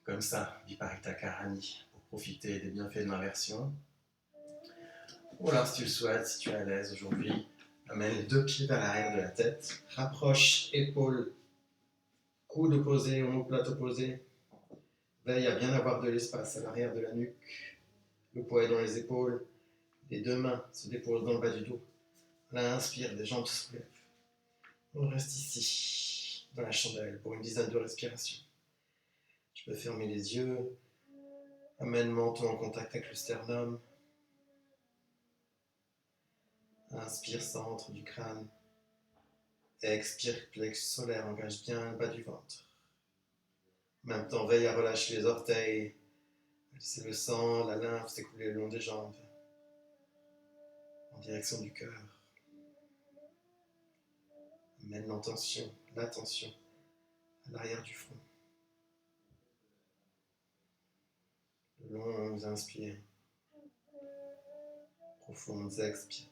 Comme ça, Viparita Karani, pour profiter des bienfaits de l'inversion. Ou alors, si tu le souhaites, si tu es à l'aise aujourd'hui, amène les deux pieds vers l'arrière de la tête. Rapproche épaules, coude opposé, omoplate opposé. Veille à bien avoir de l'espace à l'arrière de la nuque. Le poids est dans les épaules. Les deux mains se déposent dans le bas du dos. Là, inspire, les jambes se soulèvent. On reste ici, dans la chandelle, pour une dizaine de respirations. Tu peux fermer les yeux. Amène menton en contact avec le sternum. Inspire, centre du crâne. Expire, plexus solaire, engage bien le bas du ventre. En même temps, veille à relâcher les orteils. Laissez le sang, la lymphe s'écouler le long des jambes. En direction du cœur. Amène l'attention à l'arrière du front. De longues inspires. Profondes expires.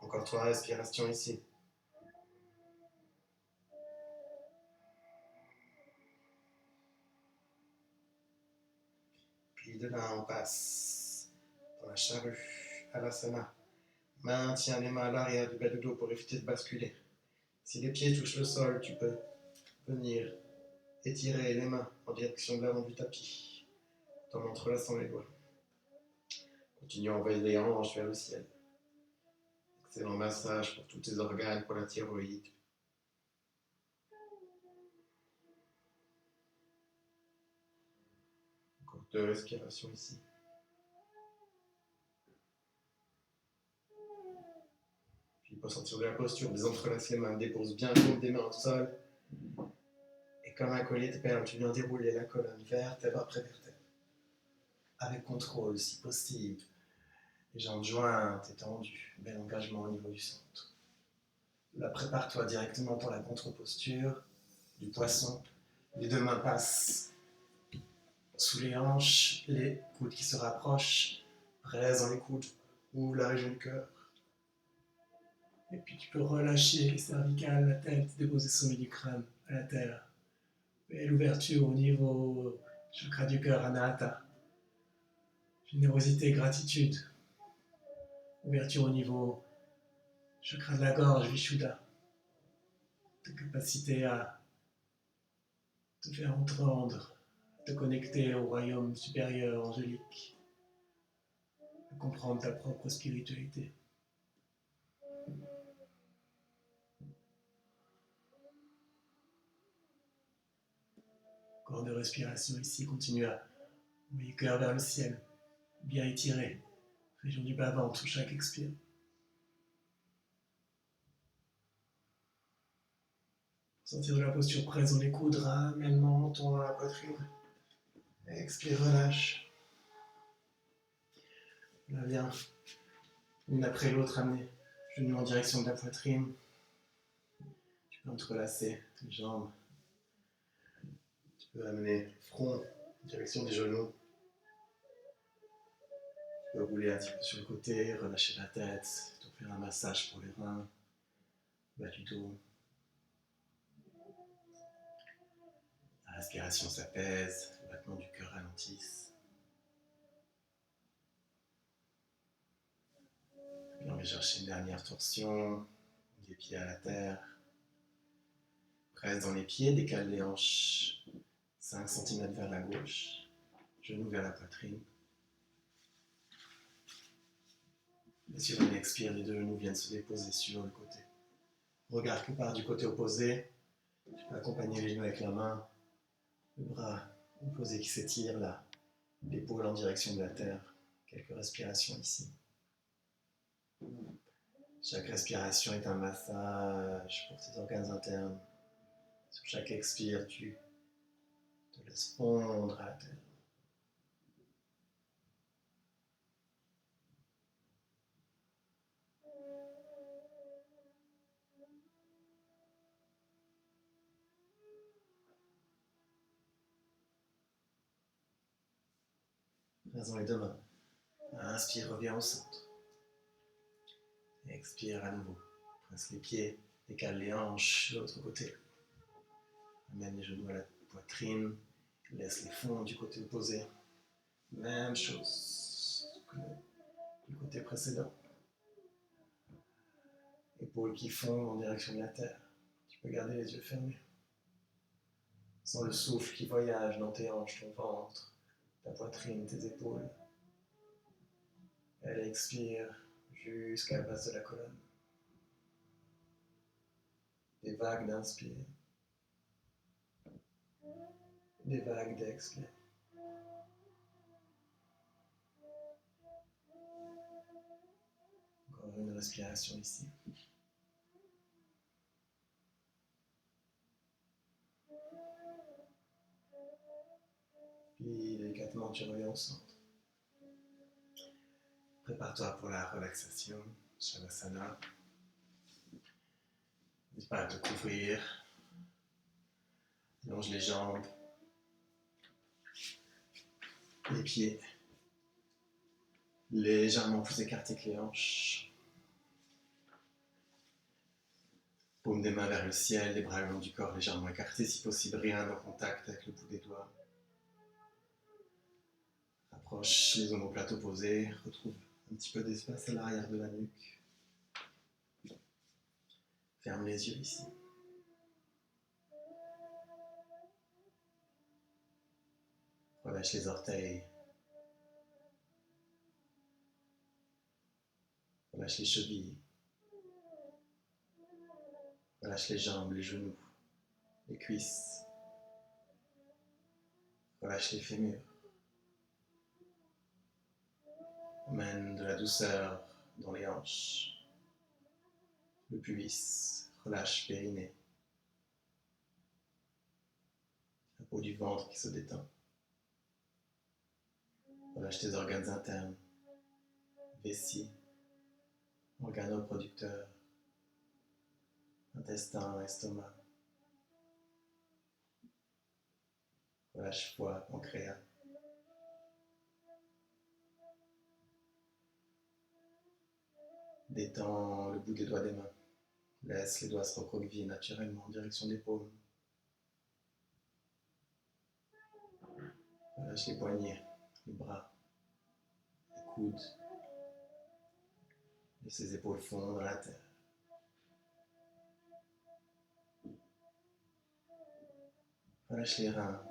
Encore 3 respirations ici. Puis de là, on passe dans la charrue, Alasana. Maintiens les mains à l'arrière du bas du dos pour éviter de basculer. Si les pieds touchent le sol, tu peux venir étirer les mains en direction de l'avant du tapis, en entrelaçant les doigts. Continue à envoyer les hanches vers le ciel. Excellent massage pour tous tes organes, pour la thyroïde. 2 respirations ici. Puis pour sortir de la posture, désentrelace les mains, dépose bien le paume des mains au sol. Et comme un collier de perles, tu viens dérouler la colonne vertèbre après vertèbre. Avec contrôle, si possible. Les jambes jointes, étendues, bel engagement au niveau du centre. Là, prépare-toi directement pour la contre-posture du poisson. Les 2 mains passent sous les hanches, les coudes qui se rapprochent, presse dans les coudes, ouvre la région du cœur. Et puis tu peux relâcher les cervicales, la tête, déposer sommet du crâne à la terre. Et l'ouverture au niveau chakra du cœur, Anahata. Générosité, gratitude. Ouverture au niveau chakra de la gorge, Vishuddha. Ta capacité à te faire entendre, à te connecter au royaume supérieur, angélique, à comprendre ta propre spiritualité. Encore de respiration ici, continue à envoyer le cœur vers le ciel, bien étiré, région du bas-ventre, chaque expire. Sortir de la posture presse dans les coudes, ramène le menton dans la poitrine. Expire, relâche. Là, viens, l'une après l'autre, amener genoux en direction de la poitrine. Tu peux entrelacer tes jambes. Tu peux amener front en direction des genoux. Tu peux rouler un petit peu sur le côté, relâcher la tête, faire un massage pour les reins, bas du dos. La respiration s'apaise, le battement du cœur ralentisse. Puis on va chercher une dernière torsion, des pieds à la terre. Presse dans les pieds, décale les hanches 5 cm vers la gauche, genoux vers la poitrine. Et sur une expire, les 2 genoux viennent se déposer sur le côté. Regard qui part du côté opposé. Tu peux accompagner les genoux avec la main, le bras opposé qui s'étire là, l'épaule en direction de la terre. Quelques respirations ici. Chaque respiration est un massage pour tes organes internes. Sur chaque expire, tu te laisses fondre à la terre. Reste dans les 2 mains. Inspire, reviens au centre. Expire à nouveau. Presse les pieds, décale les hanches de l'autre côté. Amène les genoux à la poitrine. Laisse les fonds du côté opposé. Même chose que du côté précédent. Épaules qui fondent en direction de la terre. Tu peux garder les yeux fermés. Sens le souffle qui voyage dans tes hanches, ton ventre, ta poitrine, tes épaules. Elle expire jusqu'à la base de la colonne. Des vagues d'inspire. Des vagues d'expire. Encore une respiration ici. Puis délicatement tu reviens au centre. Prépare-toi pour la relaxation, Shavasana. N'hésite pas à te couvrir. Allonge les jambes. Les pieds. Légèrement plus écartés que les hanches. Paume des mains vers le ciel, les bras le long du corps légèrement écartés, si possible rien en contact avec le bout des doigts. Rapproche les omoplates opposées, retrouve un petit peu d'espace à l'arrière de la nuque. Ferme les yeux ici. Relâche les orteils. Relâche les chevilles. Relâche les jambes, les genoux, les cuisses. Relâche les fémurs. Emmène de la douceur dans les hanches, le pubis, relâche périnée, la peau du ventre qui se détend. Relâche tes organes internes, vessie, organoproducteurs, intestin, estomac. Relâche foie, pancréas. Détends le bout des doigts des mains. Laisse les doigts se recroqueviller naturellement en direction des paumes. Relâche les poignets, les bras, les coudes. Laisse les épaules fondre dans la terre. Relâche les reins.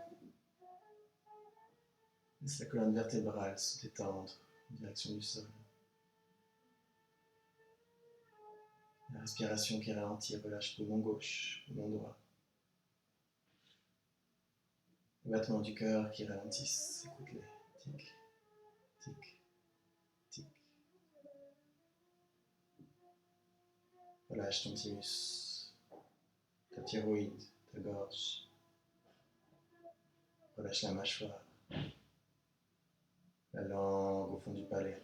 Laisse la colonne vertébrale se détendre en direction du sol. La respiration qui ralentit, relâche poumon gauche, poumon droit. Les battements du cœur qui ralentissent, écoute-les. Tic, tic, tic. Relâche ton thymus, ta thyroïde, ta gorge. Relâche la mâchoire, la langue au fond du palais.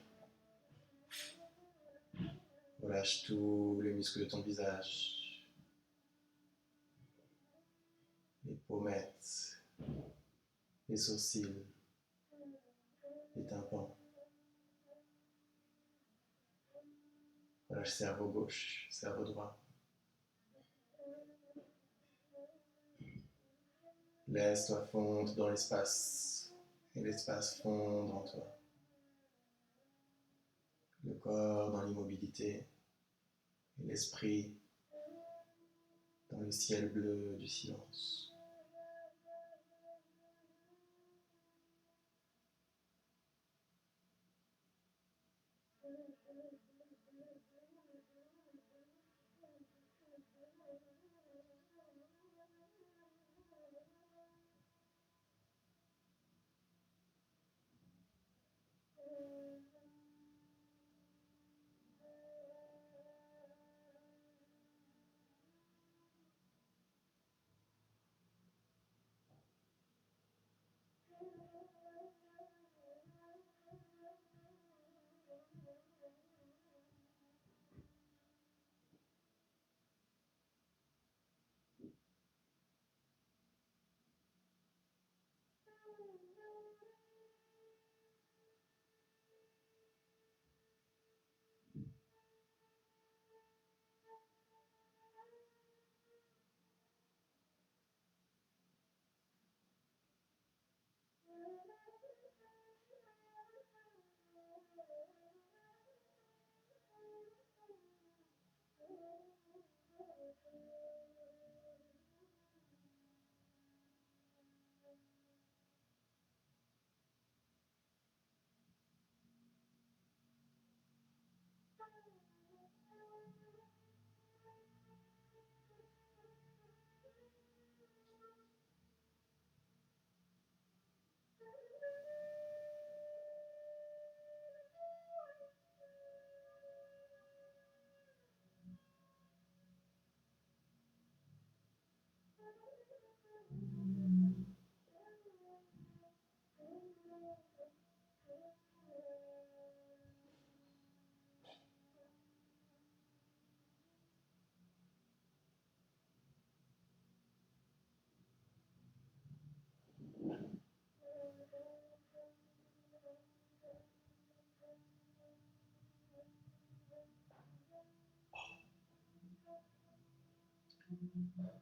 Relâche tous les muscles de ton visage, les pommettes, les sourcils, les tympans. Relâche cerveau gauche, cerveau droit. Laisse-toi fondre dans l'espace et l'espace fondre en toi. Le corps dans l'immobilité et l'esprit dans le ciel bleu du silence.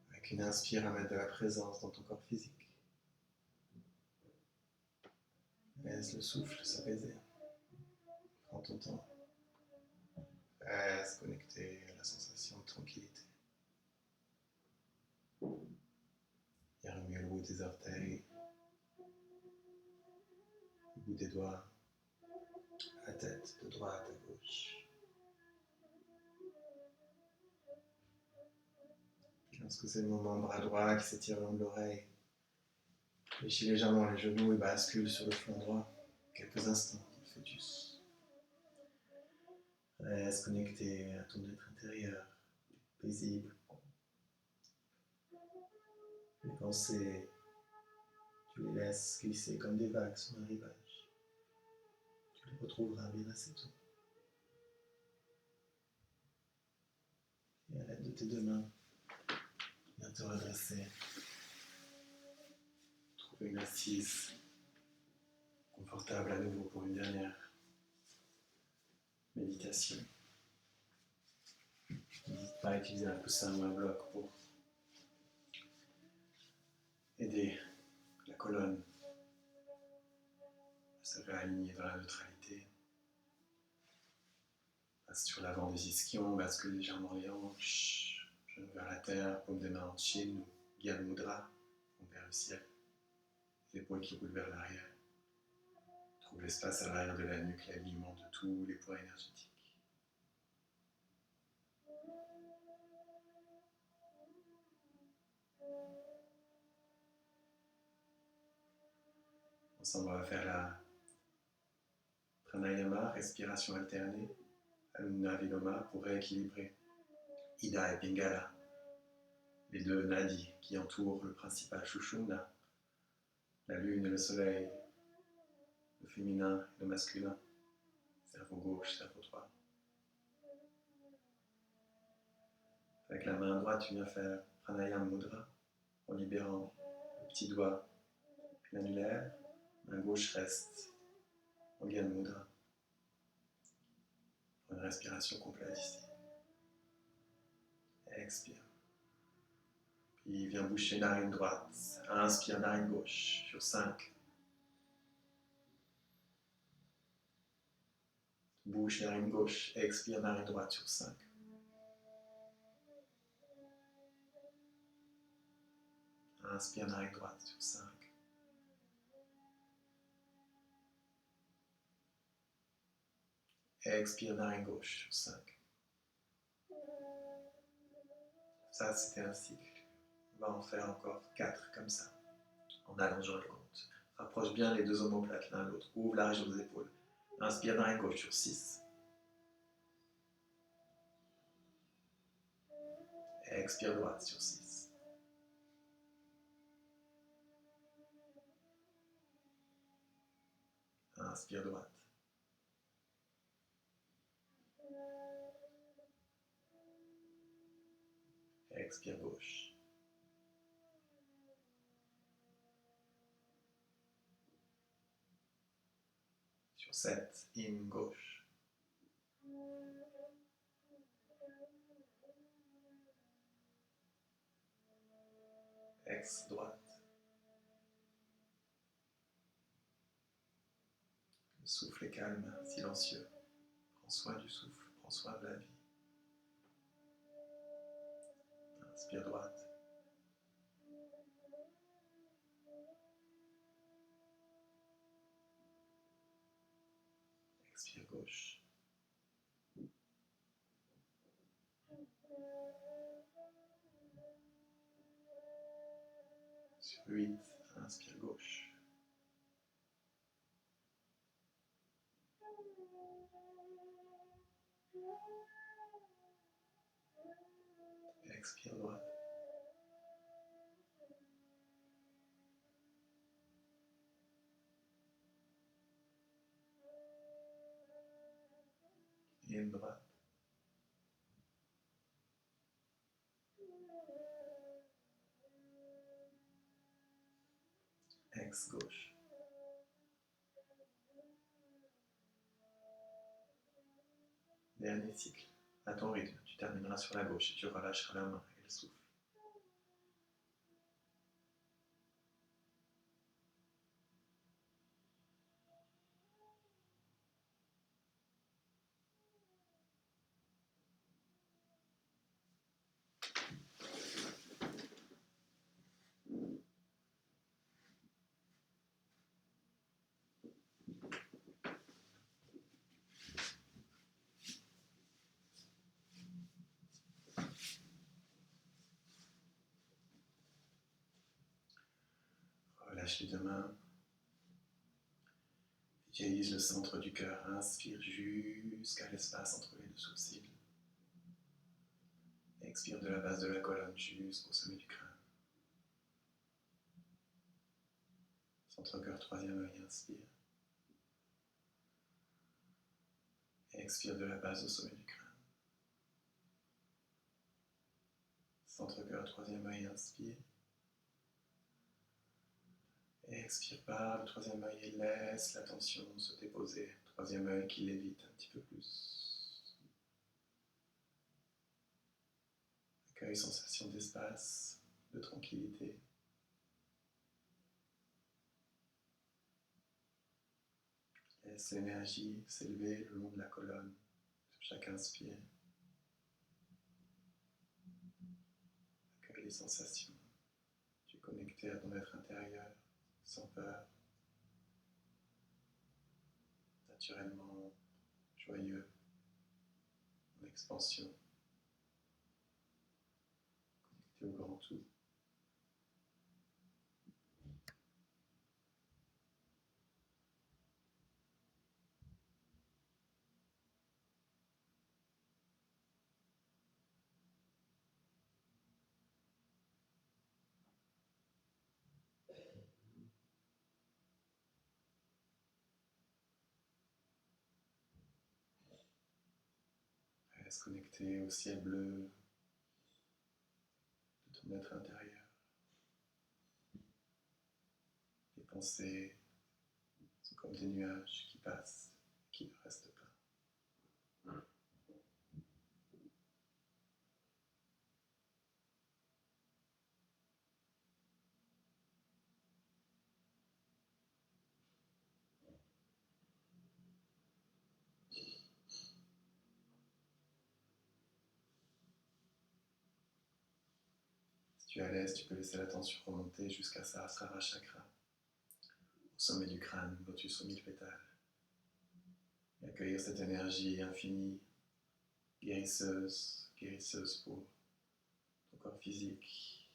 Avec une inspire, amène de la présence dans ton corps physique. Laisse le souffle s'apaiser. Prends ton temps. Reste connecté à la sensation de tranquillité. Et remue le bout des orteils, le bout des doigts, la tête de droite à gauche. Lorsque c'est le moment, bras droit qui s'étire le long de l'oreille. Fléchis légèrement les genoux et bascule sur le flanc droit. Quelques instants, fœtus. Reste connecté à ton être intérieur, paisible. Les pensées, tu les laisses glisser comme des vagues sur un rivage. Tu les retrouveras bien assez tôt. Et à l'aide de tes deux mains, viens te redresser. Trouver une assise confortable à nouveau pour une dernière méditation. N'hésite pas à utiliser un coussin ou un bloc pour aider la colonne à se réaligner dans la neutralité. Passe sur l'avant des ischions, bascule légèrement les hanches, genoux vers la terre, paume des mains en chin ou Gyan Mudra, paume vers le ciel, l'épaule qui roule vers l'arrière. Trouve l'espace à l'arrière de la nuque, l'alignement de tous les poids énergétiques. Ensemble, on va faire la pranayama, respiration alternée, Anuna Viloma, pour rééquilibrer Ida et Pingala, les deux nadis qui entourent le principal Shushumna, la lune et le soleil, le féminin et le masculin, cerveau gauche, cerveau droit. Avec la main droite, tu viens faire pranayama mudra en libérant le petit doigt et l'annulaire. Main gauche reste en Gyan Mudra. Une respiration complète ici. Expire. Puis viens boucher narine droite. Inspire narine gauche sur 5. Bouche narine gauche. Expire narine droite sur 5. Inspire narine droite sur 5. Expire narine gauche sur 5. Ça, c'était un cycle. On va en faire encore 4 comme ça, en allongeant le compte. Rapproche bien les deux omoplates l'un l'autre. Ouvre la région des épaules. Inspire narine gauche sur 6. Expire droite sur 6. Inspire droite. Expire gauche. Sur 7, in gauche. Ex droite. Le souffle est calme, silencieux. Prends soin du souffle, prends soin de la vie. Inspire droite. Expire gauche. Sur 8, inspire gauche. Expire droite. In droite. Ex gauche. Dernier cycle. À ton rythme, tu termineras sur la gauche et tu relâcheras la main et le souffle. Relâche les deux mains. Visualise le centre du cœur. Inspire jusqu'à l'espace entre les deux sourcils. Expire de la base de la colonne jusqu'au sommet du crâne. Centre-cœur, troisième œil, inspire. Et expire de la base au sommet du crâne. Centre-cœur, troisième œil, inspire. Et expire par le troisième œil et laisse la tension se déposer. Troisième œil qui lévite un petit peu plus. Accueille sensation d'espace, de tranquillité. Laisse l'énergie s'élever le long de la colonne sur chaque inspire. Accueille les sensations. Tu es connecté à ton être intérieur, sans peur, naturellement joyeux, en expansion, connecté au grand tout. Reste connecté au ciel bleu de ton être intérieur. Les pensées sont comme des nuages qui passent, qui ne restent pas. Si tu es à l'aise, tu peux laisser la tension remonter jusqu'à Sahasrara Chakra, au sommet du crâne, lotus aux 1000 pétales. Et accueillir cette énergie infinie, guérisseuse pour ton corps physique,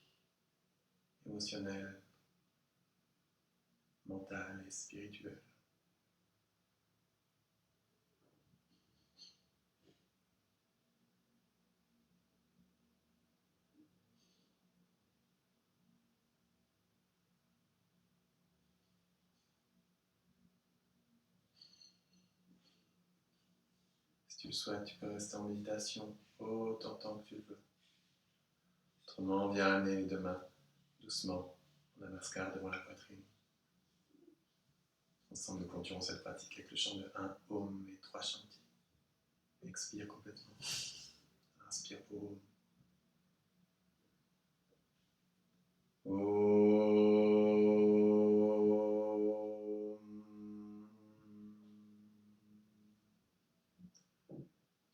émotionnel, mental et spirituel. Si tu le souhaites, tu peux rester en méditation autant de temps que tu le veux. Autrement, viens amener les deux mains doucement en namaskar devant la poitrine. Ensemble, nous continuons cette pratique avec le chant de 1 Om et 3 Shanti. Expire complètement. Inspire Om.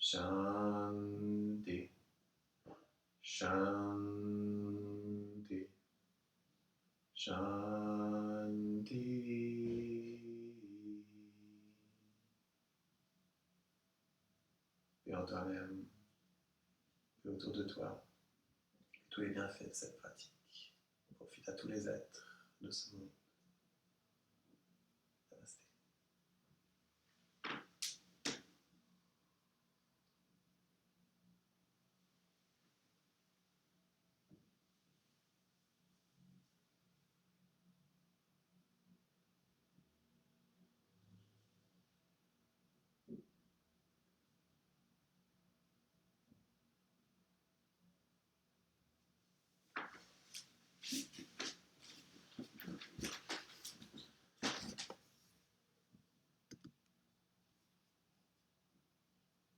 Shanti. Shanti. Shanti. Et en toi-même, et autour de toi, tous les bienfaits de cette pratique. Profite à tous les êtres de ce monde.